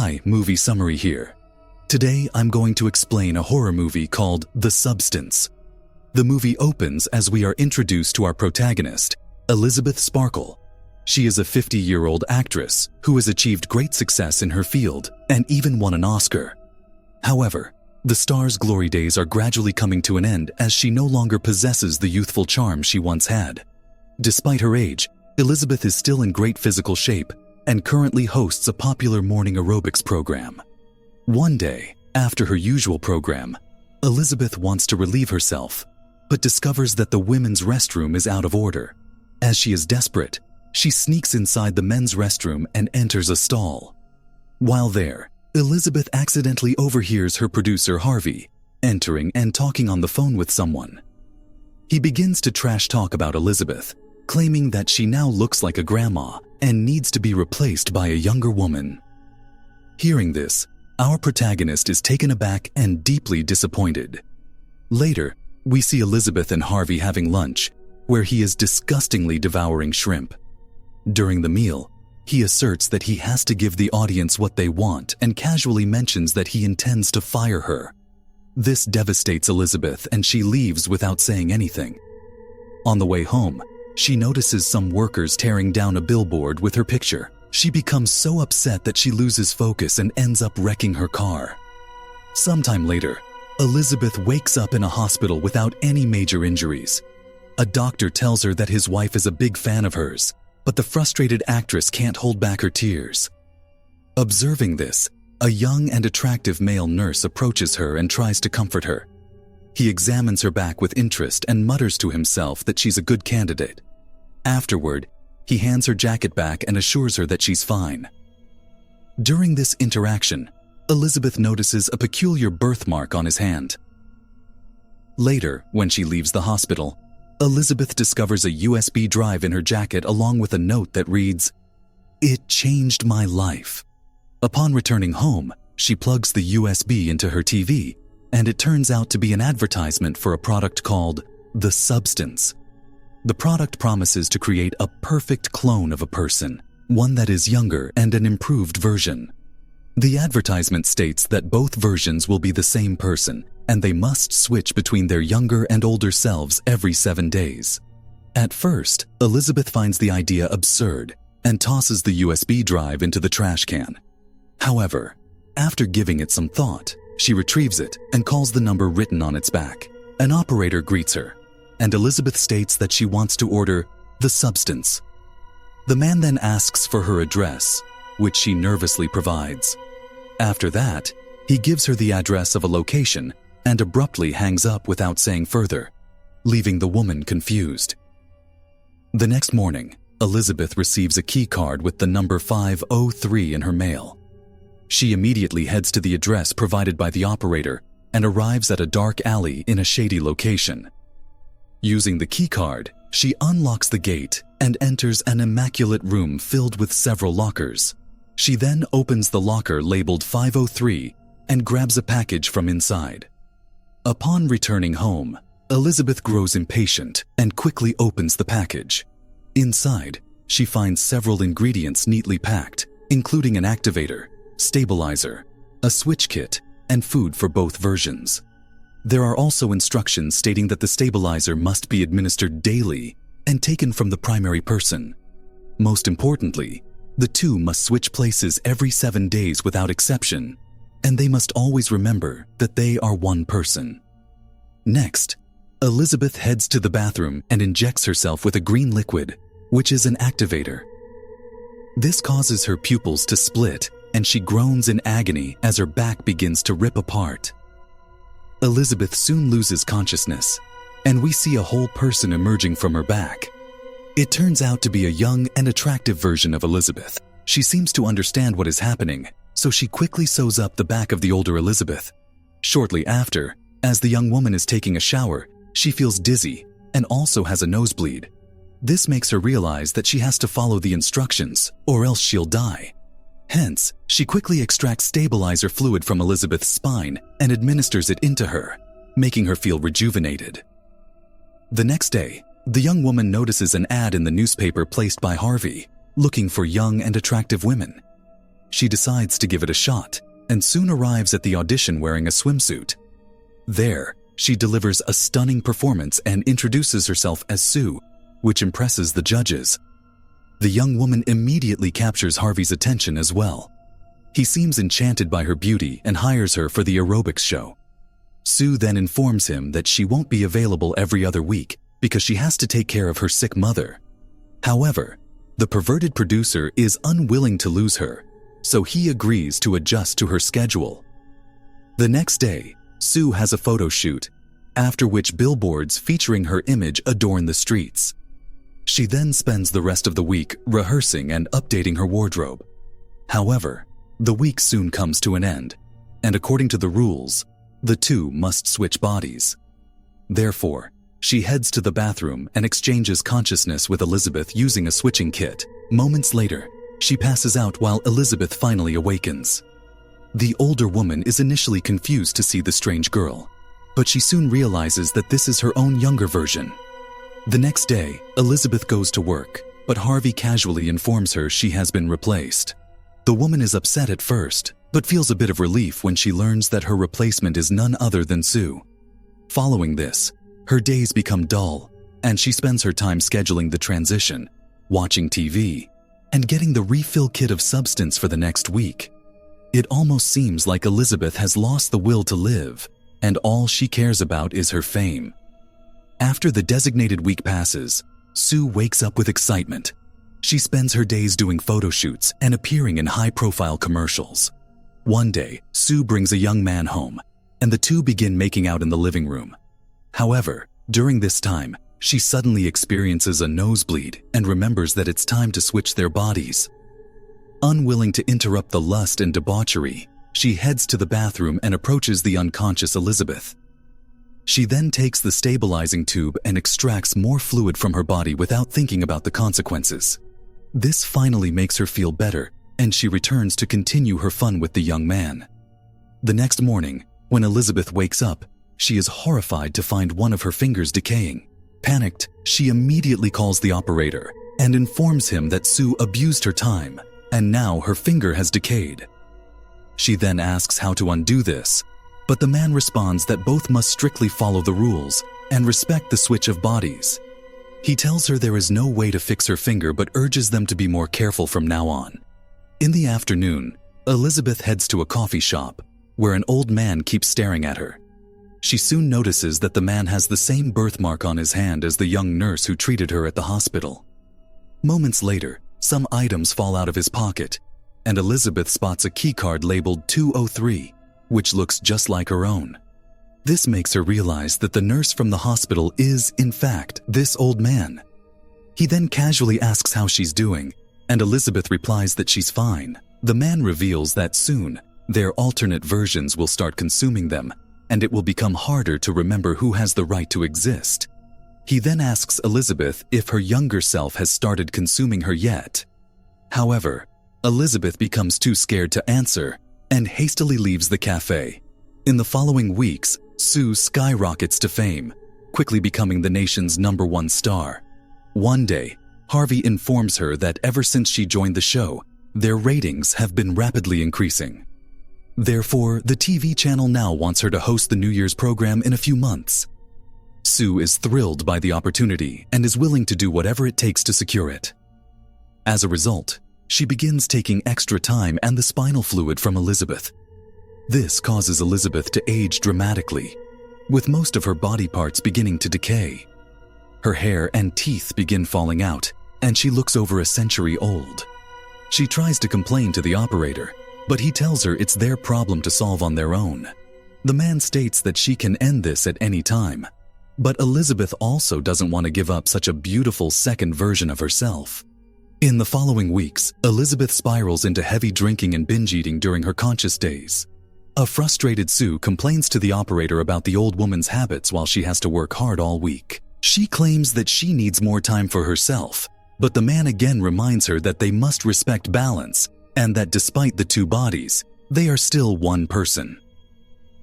Hi, movie summary here. Today I'm going to explain a horror movie called The Substance. The movie opens as we are introduced to our protagonist, Elizabeth Sparkle. She is a 50-year-old actress who has achieved great success in her field and even won an Oscar. However, the star's glory days are gradually coming to an end as she no longer possesses the youthful charm she once had. Despite her age, Elizabeth is still in great physical shape and currently hosts a popular morning aerobics program. One day, after her usual program, Elizabeth wants to relieve herself, but discovers that the women's restroom is out of order. As she is desperate, she sneaks inside the men's restroom and enters a stall. While there, Elizabeth accidentally overhears her producer Harvey entering and talking on the phone with someone. He begins to trash talk about Elizabeth, claiming that she now looks like a grandma and needs to be replaced by a younger woman. Hearing this, our protagonist is taken aback and deeply disappointed. Later, we see Elizabeth and Harvey having lunch, where he is disgustingly devouring shrimp. During the meal, he asserts that he has to give the audience what they want and casually mentions that he intends to fire her. This devastates Elizabeth and she leaves without saying anything. On the way home, she notices some workers tearing down a billboard with her picture. She becomes so upset that she loses focus and ends up wrecking her car. Sometime later, Elizabeth wakes up in a hospital without any major injuries. A doctor tells her that his wife is a big fan of hers, but the frustrated actress can't hold back her tears. Observing this, a young and attractive male nurse approaches her and tries to comfort her. He examines her back with interest and mutters to himself that she's a good candidate. Afterward, he hands her jacket back and assures her that she's fine. During this interaction, Elizabeth notices a peculiar birthmark on his hand. Later, when she leaves the hospital, Elizabeth discovers a USB drive in her jacket along with a note that reads, "It changed my life." Upon returning home, she plugs the USB into her TV, and it turns out to be an advertisement for a product called The Substance. The product promises to create a perfect clone of a person, one that is younger and an improved version. The advertisement states that both versions will be the same person, and they must switch between their younger and older selves every 7 days. At first, Elizabeth finds the idea absurd and tosses the USB drive into the trash can. However, after giving it some thought, she retrieves it and calls the number written on its back. An operator greets her, and Elizabeth states that she wants to order The Substance. The man then asks for her address, which she nervously provides. After that, he gives her the address of a location and abruptly hangs up without saying further, leaving the woman confused. The next morning, Elizabeth receives a key card with the number 503 in her mail. She immediately heads to the address provided by the operator and arrives at a dark alley in a shady location. Using the key card, she unlocks the gate and enters an immaculate room filled with several lockers. She then opens the locker labeled 503 and grabs a package from inside. Upon returning home, Elizabeth grows impatient and quickly opens the package. Inside, she finds several ingredients neatly packed, including an activator, stabilizer, a switch kit, and food for both versions. There are also instructions stating that the stabilizer must be administered daily and taken from the primary person. Most importantly, the two must switch places every 7 days without exception, and they must always remember that they are one person. Next, Elizabeth heads to the bathroom and injects herself with a green liquid, which is an activator. This causes her pupils to split, and she groans in agony as her back begins to rip apart. Elizabeth soon loses consciousness, and we see a whole person emerging from her back. It turns out to be a young and attractive version of Elizabeth. She seems to understand what is happening, so she quickly sews up the back of the older Elizabeth. Shortly after, as the young woman is taking a shower, she feels dizzy and also has a nosebleed. This makes her realize that she has to follow the instructions, or else she'll die. Hence, she quickly extracts stabilizer fluid from Elizabeth's spine and administers it into her, making her feel rejuvenated. The next day, the young woman notices an ad in the newspaper placed by Harvey, looking for young and attractive women. She decides to give it a shot and soon arrives at the audition wearing a swimsuit. There, she delivers a stunning performance and introduces herself as Sue, which impresses the judges. The young woman immediately captures Harvey's attention as well. He seems enchanted by her beauty and hires her for the aerobics show. Sue then informs him that she won't be available every other week because she has to take care of her sick mother. However, the perverted producer is unwilling to lose her, so he agrees to adjust to her schedule. The next day, Sue has a photo shoot, after which billboards featuring her image adorn the streets. She then spends the rest of the week rehearsing and updating her wardrobe. However, the week soon comes to an end, and according to the rules, the two must switch bodies. Therefore, she heads to the bathroom and exchanges consciousness with Elizabeth using a switching kit. Moments later, she passes out while Elizabeth finally awakens. The older woman is initially confused to see the strange girl, but she soon realizes that this is her own younger version. The next day, Elizabeth goes to work, but Harvey casually informs her she has been replaced. The woman is upset at first, but feels a bit of relief when she learns that her replacement is none other than Sue. Following this, her days become dull, and she spends her time scheduling the transition, watching TV, and getting the refill kit of substance for the next week. It almost seems like Elizabeth has lost the will to live, and all she cares about is her fame. After the designated week passes, Sue wakes up with excitement. She spends her days doing photo shoots and appearing in high-profile commercials. One day, Sue brings a young man home, and the two begin making out in the living room. However, during this time, she suddenly experiences a nosebleed and remembers that it's time to switch their bodies. Unwilling to interrupt the lust and debauchery, she heads to the bathroom and approaches the unconscious Elizabeth. She then takes the stabilizing tube and extracts more fluid from her body without thinking about the consequences. This finally makes her feel better, and she returns to continue her fun with the young man. The next morning, when Elizabeth wakes up, she is horrified to find one of her fingers decaying. Panicked, she immediately calls the operator and informs him that Sue abused her time, and now her finger has decayed. She then asks how to undo this, but the man responds that both must strictly follow the rules and respect the switch of bodies. He tells her there is no way to fix her finger but urges them to be more careful from now on. In the afternoon, Elizabeth heads to a coffee shop where an old man keeps staring at her. She soon notices that the man has the same birthmark on his hand as the young nurse who treated her at the hospital. Moments later, some items fall out of his pocket, and Elizabeth spots a keycard labeled 203, which looks just like her own. This makes her realize that the nurse from the hospital is, in fact, this old man. He then casually asks how she's doing, and Elizabeth replies that she's fine. The man reveals that soon, their alternate versions will start consuming them, and it will become harder to remember who has the right to exist. He then asks Elizabeth if her younger self has started consuming her yet. However, Elizabeth becomes too scared to answer and hastily leaves the cafe. In the following weeks, Sue skyrockets to fame, quickly becoming the nation's #1 star. One day, Harvey informs her that ever since she joined the show, their ratings have been rapidly increasing. Therefore, the TV channel now wants her to host the New Year's program in a few months. Sue is thrilled by the opportunity and is willing to do whatever it takes to secure it. As a result, she begins taking extra time and the spinal fluid from Elizabeth. This causes Elizabeth to age dramatically, with most of her body parts beginning to decay. Her hair and teeth begin falling out, and she looks over a century old. She tries to complain to the operator, but he tells her it's their problem to solve on their own. The man states that she can end this at any time, but Elizabeth also doesn't want to give up such a beautiful second version of herself. In the following weeks, Elizabeth spirals into heavy drinking and binge eating during her conscious days. A frustrated Sue complains to the operator about the old woman's habits while she has to work hard all week. She claims that she needs more time for herself, but the man again reminds her that they must respect balance and that despite the two bodies, they are still one person.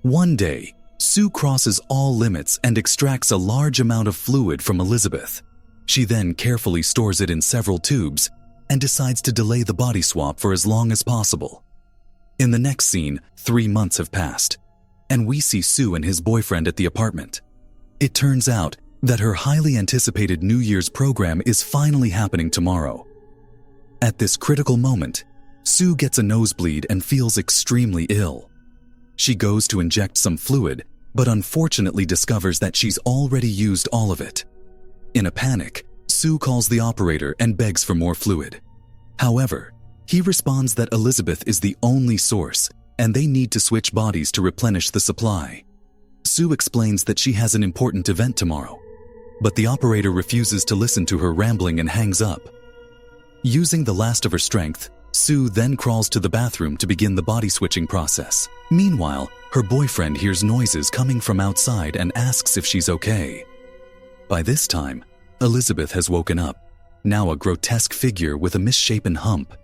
One day, Sue crosses all limits and extracts a large amount of fluid from Elizabeth. She then carefully stores it in several tubes and decides to delay the body swap for as long as possible. In the next scene, 3 months have passed, and we see Sue and his boyfriend at the apartment. It turns out that her highly anticipated New Year's program is finally happening tomorrow. At this critical moment, Sue gets a nosebleed and feels extremely ill. She goes to inject some fluid, but unfortunately discovers that she's already used all of it. In a panic, Sue calls the operator and begs for more fluid. However, he responds that Elizabeth is the only source and they need to switch bodies to replenish the supply. Sue explains that she has an important event tomorrow, but the operator refuses to listen to her rambling and hangs up. Using the last of her strength, Sue then crawls to the bathroom to begin the body switching process. Meanwhile, her boyfriend hears noises coming from outside and asks if she's okay. By this time, Elizabeth has woken up, now a grotesque figure with a misshapen hump.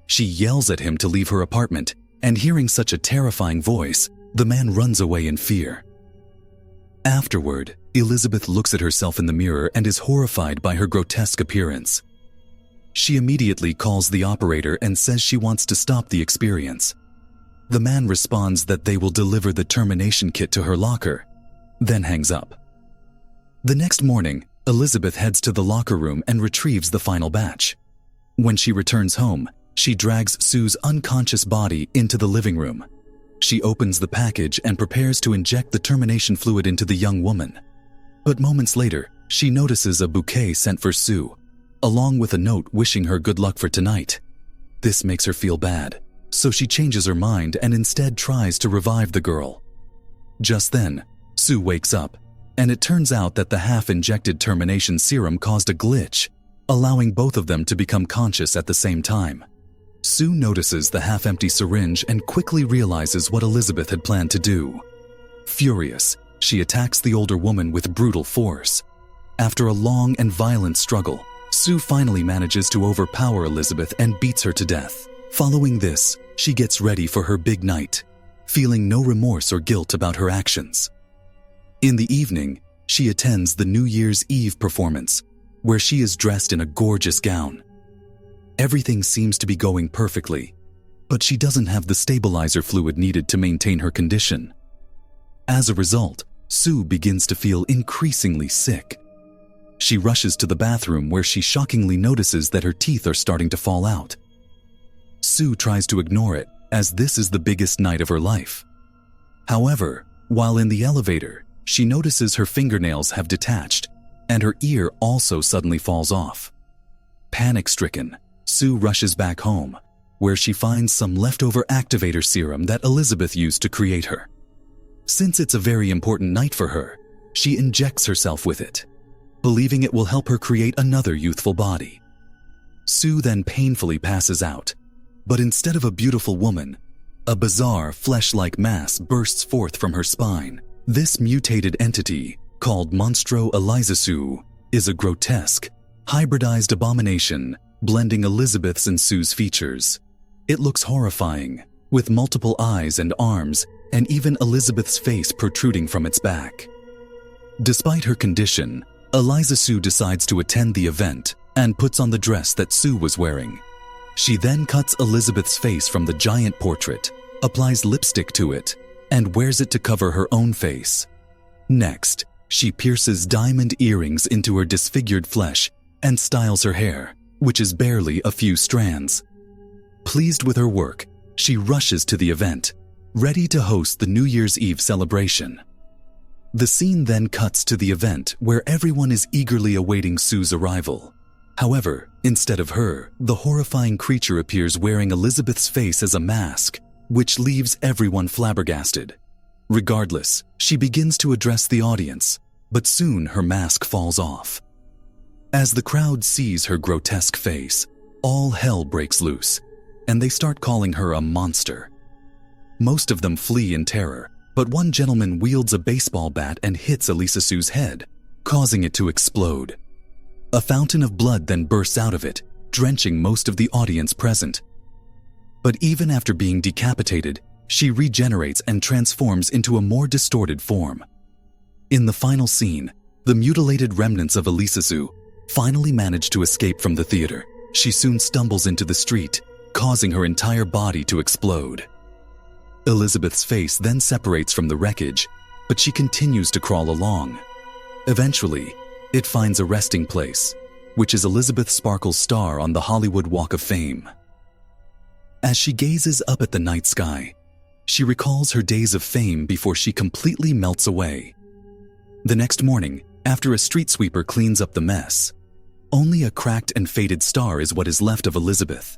She yells at him to leave her apartment, and hearing such a terrifying voice, the man runs away in fear. Afterward, Elizabeth looks at herself in the mirror and is horrified by her grotesque appearance. She immediately calls the operator and says she wants to stop the experience. The man responds that they will deliver the termination kit to her locker, then hangs up. The next morning, Elizabeth heads to the locker room and retrieves the final batch. When she returns home, she drags Sue's unconscious body into the living room. She opens the package and prepares to inject the termination fluid into the young woman. But moments later, she notices a bouquet sent for Sue, along with a note wishing her good luck for tonight. This makes her feel bad, so she changes her mind and instead tries to revive the girl. Just then, Sue wakes up, and it turns out that the half-injected termination serum caused a glitch, allowing both of them to become conscious at the same time. Sue notices the half-empty syringe and quickly realizes what Elizabeth had planned to do. Furious, she attacks the older woman with brutal force. After a long and violent struggle, Sue finally manages to overpower Elizabeth and beats her to death. Following this, she gets ready for her big night, feeling no remorse or guilt about her actions. In the evening, she attends the New Year's Eve performance, where she is dressed in a gorgeous gown. Everything seems to be going perfectly, but she doesn't have the stabilizer fluid needed to maintain her condition. As a result, Sue begins to feel increasingly sick. She rushes to the bathroom where she shockingly notices that her teeth are starting to fall out. Sue tries to ignore it, as this is the biggest night of her life. However, while in the elevator, she notices her fingernails have detached, and her ear also suddenly falls off. Panic-stricken, Sue rushes back home, where she finds some leftover activator serum that Elizabeth used to create her. Since it's a very important night for her, she injects herself with it, believing it will help her create another youthful body. Sue then painfully passes out, but instead of a beautiful woman, a bizarre flesh-like mass bursts forth from her spine. This mutated entity, called Monstro Elizasu, is a grotesque, hybridized abomination blending Elizabeth's and Sue's features. It looks horrifying, with multiple eyes and arms, and even Elizabeth's face protruding from its back. Despite her condition, Eliza Sue decides to attend the event and puts on the dress that Sue was wearing. She then cuts Elizabeth's face from the giant portrait, applies lipstick to it, and wears it to cover her own face. Next, she pierces diamond earrings into her disfigured flesh and styles her hair, which is barely a few strands. Pleased with her work, she rushes to the event, ready to host the New Year's Eve celebration. The scene then cuts to the event where everyone is eagerly awaiting Sue's arrival. However, instead of her, the horrifying creature appears wearing Elizabeth's face as a mask, which leaves everyone flabbergasted. Regardless, she begins to address the audience, but soon her mask falls off. As the crowd sees her grotesque face, all hell breaks loose, and they start calling her a monster. Most of them flee in terror, but one gentleman wields a baseball bat and hits Elisa Sue's head, causing it to explode. A fountain of blood then bursts out of it, drenching most of the audience present. But even after being decapitated, she regenerates and transforms into a more distorted form. In the final scene, the mutilated remnants of Elisa Sue finally manage to escape from the theater, She soon stumbles into the street, causing her entire body to explode. Elizabeth's face then separates from the wreckage, but she continues to crawl along. Eventually, it finds a resting place, which is Elizabeth Sparkle's star on the Hollywood Walk of Fame. As she gazes up at the night sky, she recalls her days of fame before she completely melts away. The next morning, after a street sweeper cleans up the mess, only a cracked and faded star is what is left of Elizabeth.